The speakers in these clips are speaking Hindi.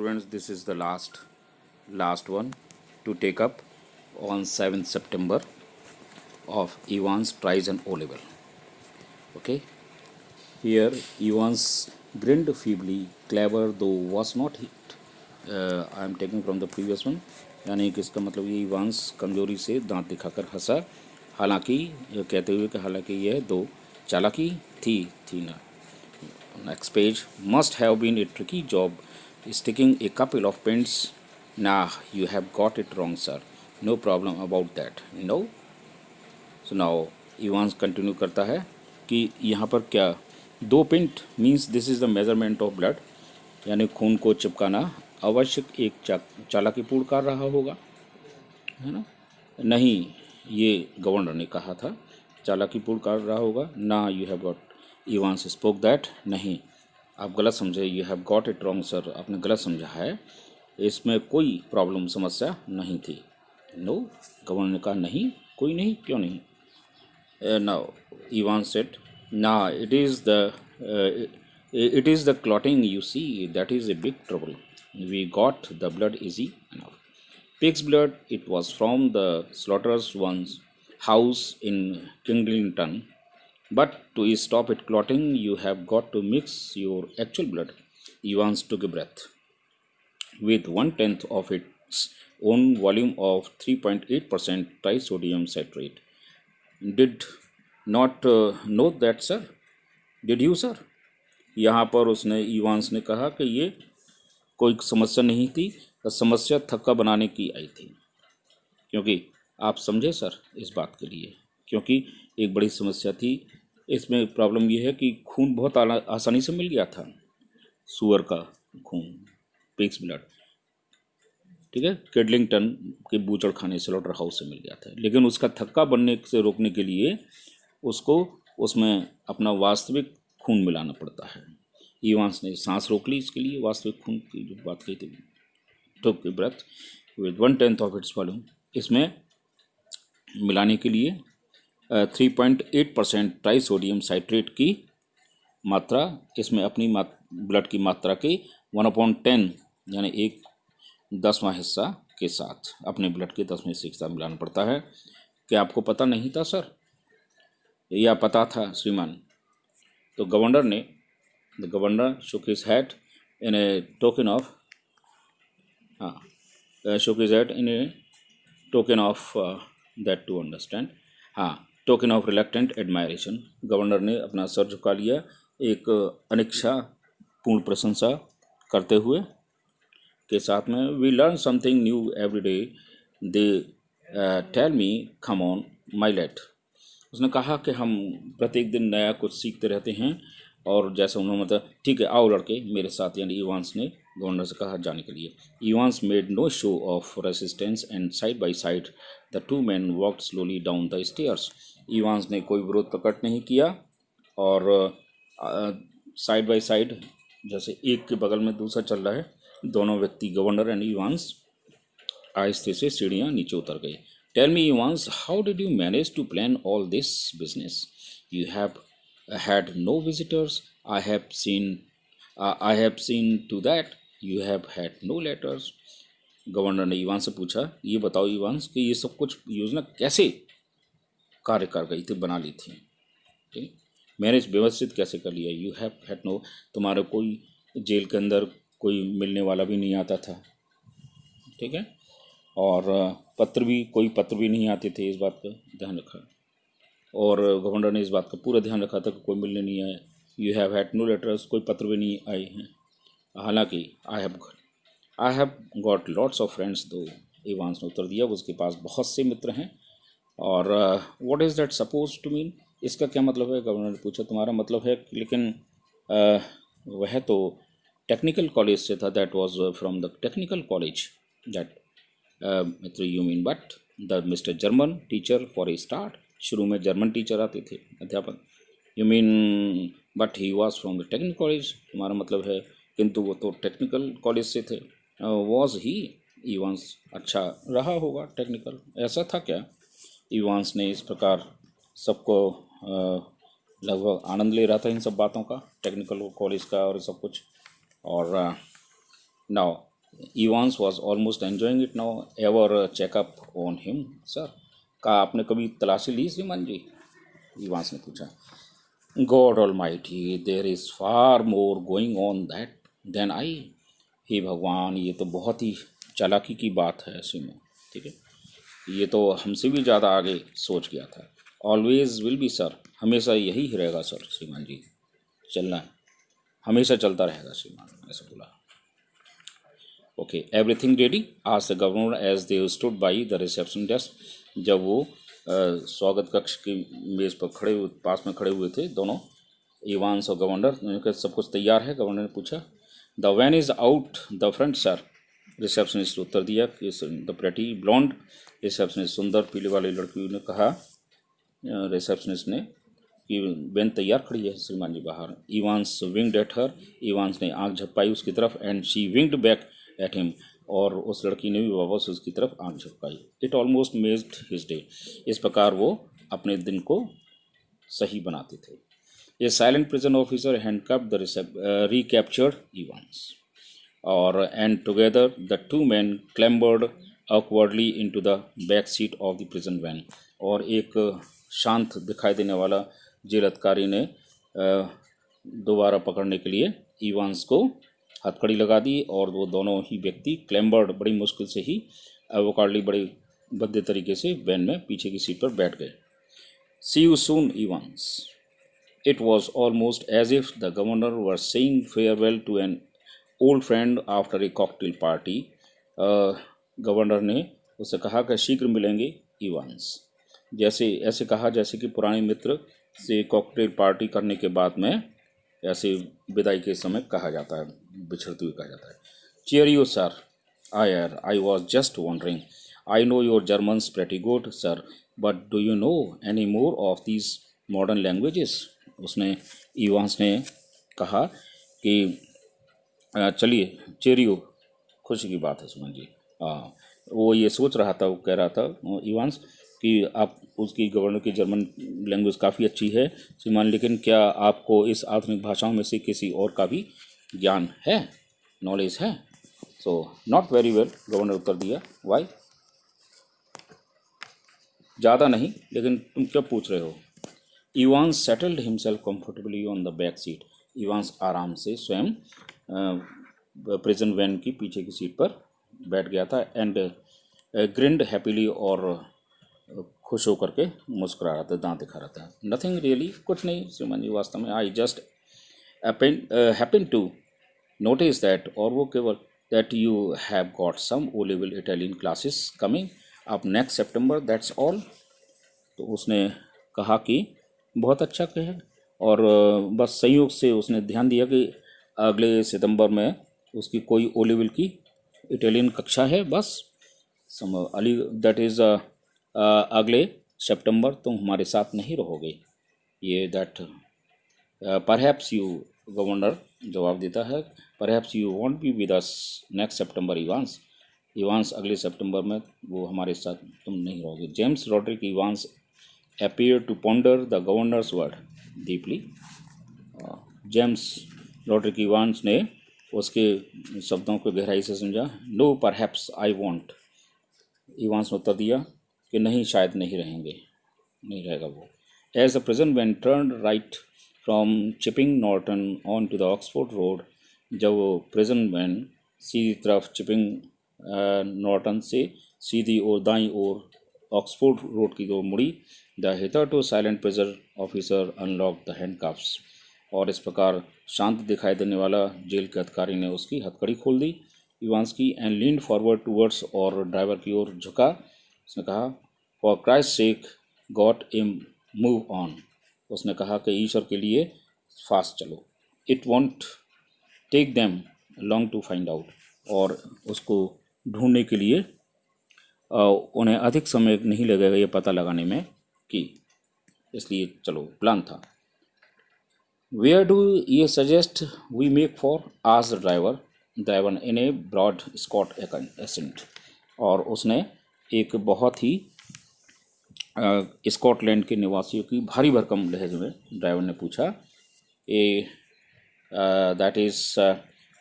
Students, this is the last one to take up on 7th September of Evans tries an O level. Okay, here Evans grinned feebly, clever though was not hit. I am taking from the previous one, यानी कि इसका मतलब ये इवांस कमजोरी से दांत दिखाकर हंसा, हालांकि ये कहते हुए कि हालांकि यह दो चालाकी थी ना. Next page, must have been a tricky job sticking a couple of pins. Nah, you have got it wrong, sir. No problem about that. No. So now Evans continue करता है कि यहाँ पर क्या दो pint means this is the measurement of blood, यानी खून को चिपकाना आवश्यक एक चालाकीपूर्ण कार्य रहा होगा, है ना. नहीं, ये गवर्नर ने कहा था चालाकीपूर्ण कार्य रहा होगा. ना, you have got, Evans spoke that. नहीं, आप गलत समझे. You have got it wrong sir, आपने गलत समझा है. इसमें कोई प्रॉब्लम समस्या नहीं थी. नो, गवर्नर ने कहा नहीं, कोई नहीं, क्यों नहीं. नाउ इवांस सेड, ना it is the clotting, you see, that is a big trouble. We got the blood easy enough. Pig's blood, it was from the slaughterer's one's house in Kingdington. But to stop it clotting, you have got to mix your actual blood. Evans took a breath. With 1/10 of its own volume of 3.8% trisodium citrate. Did not know that, sir? Did you, sir? यहाँ पर उसने इवांस ने कहा कि ये कोई समस्या नहीं थी, समस्या थक्का बनाने की आई थी. क्योंकि आप समझे सर इस बात के लिए, क्योंकि एक बड़ी समस्या थी. इसमें प्रॉब्लम ये है कि खून बहुत आसानी से मिल गया था, सुअर का खून, पिग्स ब्लड, ठीक है, केडलिंगटन के बूचड़ खाने स्लॉटर हाउस से मिल गया था. लेकिन उसका थक्का बनने से रोकने के लिए उसको उसमें अपना वास्तविक खून मिलाना पड़ता है. इवांस ने सांस रोक ली इसके लिए, वास्तविक खून की जो बात कही थी. Took breath with 1/10 of its volume, इसमें मिलाने के लिए 3.8% ट्राइसोडियम साइट्रेट की मात्रा, इसमें अपनी ब्लड की मात्रा के 1/10 यानी 1/10वां हिस्सा के साथ अपने ब्लड के 10वें हिस्सा मिलाना पड़ता है. क्या आपको पता नहीं था सर, या पता था श्रीमान? तो गवर्नर ने, the governor shook his head in a token of shook his head in a token of that to understand. Token of reluctant admiration. Governor ने अपना सर झुका लिया एक अनिच्छा पूर्ण प्रशंसा करते हुए के साथ में. We learn something new every day, they tell me, come on my late. उसने कहा कि हम प्रत्येक दिन नया कुछ सीखते रहते हैं, और जैसे उन्होंने मतलब ठीक है आओ लड़के मेरे साथ, यानी इवांस ने गवर्नर से कहा जाने के लिए. Evans made no show of resistance and side by side the two man walked slowly down the stairs. Evans ने कोई विरोध प्रकट नहीं किया, और साइड बाई साइड, जैसे एक के बगल में दूसरा चल रहा है, दोनों व्यक्ति गवर्नर एंड इवांस आहिस्ते से सीढ़ियाँ नीचे उतर गए. Tell me, Evans, how did you manage to plan all this business? You have had no visitors. I have seen to that. You have had no letters. Governor ने इवांस से पूछा, ये बताओ इवांस कि ये सब कुछ योजना कैसे कार्य कर गई थी, बना ली थी, ठीक, मैनेज व्यवस्थित कैसे कर लिया. यू हैव हैड नो, तुम्हारे कोई जेल के अंदर कोई मिलने वाला भी नहीं आता था, ठीक है, और कोई पत्र भी नहीं आते थे, इस बात का ध्यान रखा. और गवर्नर ने इस बात का पूरा ध्यान रखा था कि कोई मिलने नहीं आया. You have had no letters, कोई पत्र भी नहीं आए हैं. हालांकि I have got lots of friends though. इवांस ने उत्तर दिया, उसके पास बहुत से मित्र हैं. और what is that suppose to mean, इसका क्या मतलब है? गवर्नर ने पूछा, तुम्हारा मतलब है, लेकिन वह तो टेक्निकल कॉलेज से था. That was from the technical college. That Mitra you mean but the mister German teacher for a start. शुरू में जर्मन टीचर आते थे, अध्यापक. You mean but he was from the technical college, तुम्हारा मतलब है किंतु वो तो टेक्निकल कॉलेज से थे. वॉज ही इवांस, अच्छा रहा होगा टेक्निकल, ऐसा था क्या? इवांस ने इस प्रकार सबको लगभग आनंद ले रहा था इन सब बातों का, टेक्निकल कॉलेज का और सब कुछ. और now Evans was almost enjoying it now. Ever check up on him, sir? का आपने कभी तलाशी ली श्रीमान जी? Evans ने पूछा. God Almighty, there is far more going on that than I. हे भगवान, ये तो बहुत ही चालाकी की बात है श्रीमान. ठीक है, ये तो हमसे भी ज़्यादा आगे सोच गया था. ऑलवेज विल बी सर, हमेशा यही रहेगा सर श्रीमान जी. चलना हमेशा चलता रहेगा श्रीमान, ऐसा बोला. Okay, everything ready? Asked the governor as they stood by the reception desk. जब वो स्वागत कक्ष की मेज़ पर पास में खड़े हुए थे दोनों, इवांस और गवर्नर. उन्होंने कहा सब कुछ तैयार है? गवर्नर ने पूछा. The van is out the front sir. Receptionist उत्तर दिया कि द प्रेटी ब्लॉन्ड. रिसेप्शनिस्ट, सुंदर पीले वाली लड़की ने कहा रिसेप्शनिस्ट ने कि वैन तैयार खड़ी है श्रीमान जी बाहर. Evans winked at her. Evans ने आंख झपकाई उसकी तरफ. And she winked back at him. और उस लड़की ने भी वापस उसकी तरफ आंख झपकाई. It almost made his day. इस प्रकार वो अपने दिन को सही बनाते थे. A silent prison officer handcuffed the recaptured Evans और and together the two men clambered awkwardly into the back seat of the prison van. और एक शांत दिखाई देने वाला जेल अधिकारी ने दोबारा पकड़ने के लिए इवांस को हथकड़ी लगा दी और वो दोनों ही व्यक्ति क्लैम्बर्ड, बड़ी मुश्किल से ही एवोकार्डली, बड़ी भद्दे तरीके से वैन में पीछे की सीट पर बैठ गए. See you soon Evans. It was almost as if the governor were saying farewell to an old friend after a cocktail party. Governor ने उससे कहा कि शीघ्र मिलेंगे इवांस. जैसे ऐसे कहा जैसे कि पुराने मित्र से कॉकटेल पार्टी करने के बाद में ऐसे विदाई के समय कहा जाता है, बिछड़ते हुए कहा जाता है. Chair you sir. I was just wondering. I know your Germans pretty good sir, but do you know any more of these modern languages. उसने इवांस ने कहा कि चलिए, चेरियो, खुशी की बात है सुमन जी. हाँ, वो ये सोच रहा था, वो कह रहा था इवांस कि आप उसकी गवर्नर की जर्मन लैंग्वेज काफ़ी अच्छी है श्रीमान, लेकिन क्या आपको इस आधुनिक भाषाओं में से किसी और का भी ज्ञान है, नॉलेज है? So not very well, governor उत्तर दिया. वाई? ज़्यादा नहीं, लेकिन तुम क्या पूछ रहे हो? Evans settled himself comfortably on the back seat. Evans आराम से स्वयं प्रिजन वैन की पीछे की सीट पर बैठ गया था. एंड ग्रिंड हैप्पीली, और खुश होकर के मुस्कुरा रहा था, दांत दिखा रहा था. नथिंग रियली, कुछ नहीं श्रीमान जी वास्तव में. I just happen to notice that, और वो केवल that you have got some O level Italian classes coming up next September, that's all. तो उसने कहा कि बहुत अच्छा कहे, और बस संयोग से उसने ध्यान दिया कि अगले सितंबर में उसकी कोई ओ लेवल की इटालियन कक्षा है. बस अली, दैट इज़ अगले सितंबर तुम हमारे साथ नहीं रहोगे. ये दैट परहैप्स यू, गवर्नर जवाब देता है, perhaps you won't be with us next September Evans. Evans, अगले सितंबर में वो हमारे साथ तुम नहीं रहोगे. James Roderick Evans appear to ponder the governor's word deeply. James Roderick Evans ने उसके शब्दों को गहराई से समझा. No perhaps I won't. Evans ने उत्तर दिया कि नहीं, शायद नहीं रहेंगे, नहीं रहेगा वो. As the present van turn right from Chipping Norton on to the Oxford road. जब वो प्रेजेंट वैन सीधी तरफ चिपिंग नॉर्टन से सीधी और दाईं ओर ऑक्सफोर्ड रोड की ओर मुड़ी, the hitherto silent prison officer unlock the handcuffs. और इस प्रकार शांत दिखाई देने वाला जेल के अधिकारी ने उसकी हथकड़ी खोल दी इवांस की. एंड लीन फॉरवर्ड टूवर्ड्स, और ड्राइवर की ओर झुका. उसने कहा, for Christ sake got a move on. उसने कहा कि ईश्वर के लिए फास्ट चलो. It won't take them long to find out. और उसको ढूंढने के लिए उन्हें अधिक समय नहीं लगेगा ये पता लगाने में कि, इसलिए चलो, प्लान था. Where do you suggest we make for, आज driver in a broad Scot accent. और उसने एक बहुत ही स्कॉटलैंड के निवासियों की भारी भरकम लहजे में ड्राइवर ने पूछा, that is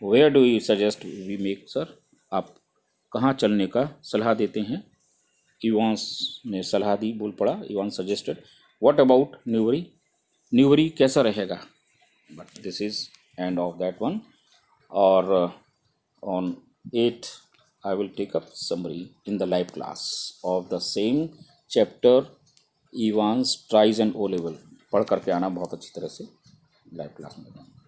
where do you suggest we make sir. आप कहाँ चलने का सलाह देते हैं? इवांस ने सलाह दी, बोल पड़ा, Evans suggested. What about Newbury? Newbury कैसा रहेगा? But this is end of that one. और on 8 I will take up summary in the live class of the same chapter Evans, Trice and O level। पढ़ करके आना बहुत अच्छी तरह से लाइव क्लास में।